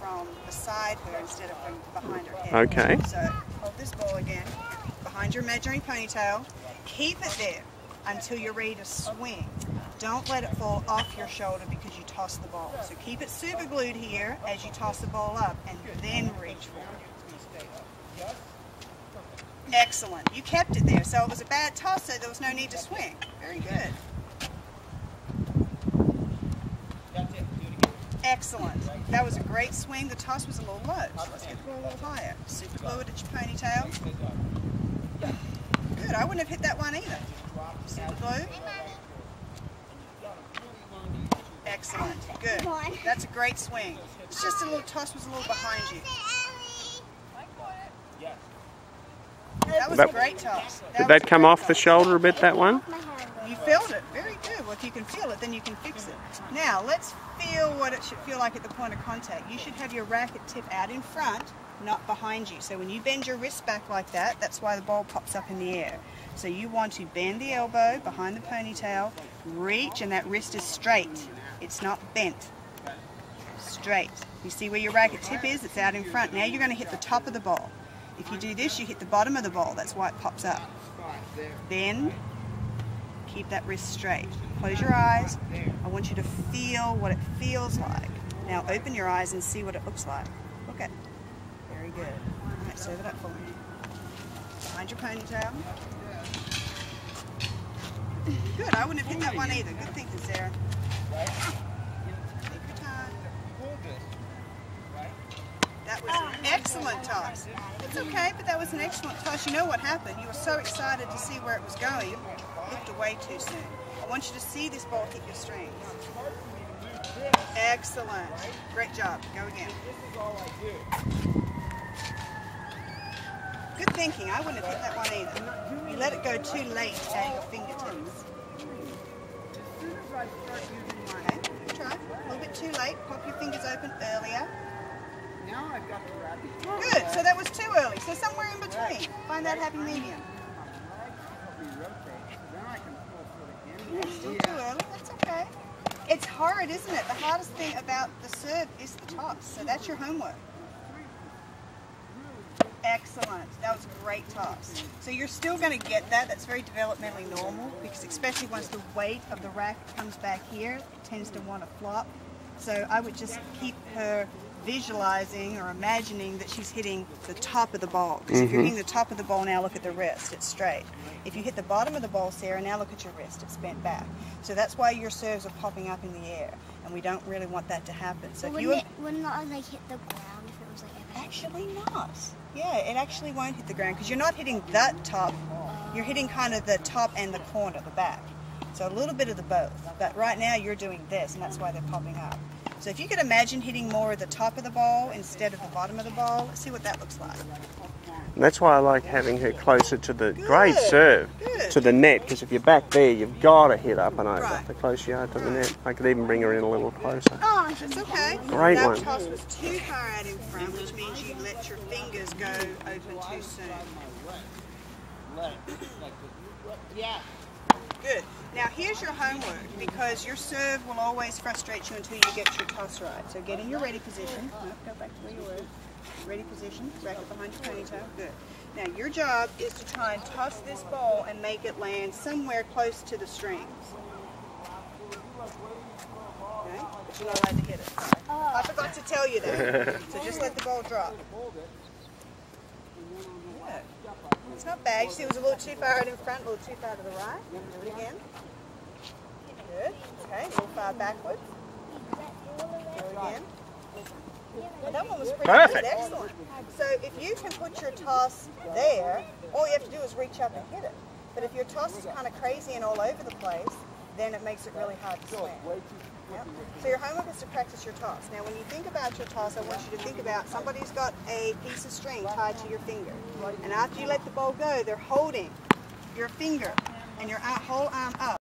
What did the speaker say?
from beside her instead of from behind her head. Okay. So hold this ball again behind your imaginary ponytail. Keep it there until you're ready to swing. Don't let it fall off your shoulder because you toss the ball. So keep it super glued here as you toss the ball up and then reach forward. Excellent. You kept it there. So it was a bad toss, so there was no need to swing. Very good. Excellent. That was a great swing. The toss was a little low. So let's get the ball a little higher. Super glue it at your ponytail. Good. I wouldn't have hit that one either. Super glue. Excellent. Good. That's a great swing. It's just a little toss was a little behind you. That was a great toss. Did that come off the shoulder a bit, that one? You felt it. Very good. Well, if you can feel it, then you can fix it. Now, let's feel what it should feel like at the point of contact. You should have your racket tip out in front, not behind you. So when you bend your wrist back like that, that's why the ball pops up in the air. So you want to bend the elbow behind the ponytail, reach, and that wrist is straight. It's not bent. Straight. You see where your racket tip is? It's out in front. Now you're going to hit the top of the ball. If you do this, you hit the bottom of the ball. That's why it pops up. Bend. Keep that wrist straight. Close your eyes. I want you to feel what it feels like. Now open your eyes and see what it looks like. Look at it. Very good. All right, serve it up for me. Behind your ponytail. Good. I wouldn't have hit that one either. Good thinking, Sarah. Take your time. That was an excellent toss. It's okay, but that was an excellent toss. You know what happened? You were so excited to see where it was going, you looked away too soon. I want you to see this ball hit your strings. Excellent. Great job. Go again. Good thinking. I wouldn't have hit that one either. You let it go too late at your fingertips. Okay, try. A little bit too late. Pop your fingers open earlier. Now I've got to grab it. Good. So that was too early. So somewhere in between. Find that happy medium. Still too early. That's okay. It's hard, isn't it? The hardest thing about the serve is the toss. So that's your homework. Excellent. That was a great toss. So you're still going to get that. That's very developmentally normal because especially once the weight of the racket comes back here, it tends to want to flop. So I would just keep her visualizing or imagining that she's hitting the top of the ball. Because if you're hitting the top of the ball, now look at the wrist. It's straight. If you hit the bottom of the ball, Sarah, now look at your wrist. It's bent back. So that's why your serves are popping up in the air. And we don't really want that to happen. So wouldn't it like hit the ground if it was like a Actually not. Yeah, it actually won't hit the ground because you're not hitting that top. You're hitting kind of the top and the corner, the back. So a little bit of the both. But right now you're doing this, and that's why they're popping up. So if you could imagine hitting more of the top of the ball instead of the bottom of the ball, let's see what that looks like. And that's why I like having her closer to the great serve, to the net, because if you're back there, you've got to hit up and over the closer you are to the net. I could even bring her in a little closer. Oh, that's okay. Great that one. toss was too far out in front, which means you let your fingers go open too soon. Yeah. Good. Now here's your homework, because your serve will always frustrate you until you get your toss right. So get in your ready position. No, go back to where you were. Ready position, racket behind your ponytail. Good. Now your job is to try and toss this ball and make it land somewhere close to the strings. Okay? But you're not allowed to hit it. I forgot to tell you that. So just let the ball drop. Good. It's not bad. You see it was a little too far out in front, a little too far to the right. Do it again. Good. Okay, a little far backwards. Do it again. Well, that one was pretty good. Excellent. So if you can put your toss there, all you have to do is reach up and hit it. But if your toss is kind of crazy and all over the place, then it makes it really hard to swing. Yep. So your homework is to practice your toss. Now when you think about your toss, I want you to think about somebody's got a piece of string tied to your finger. And after you let the ball go, they're holding your finger and your whole arm up.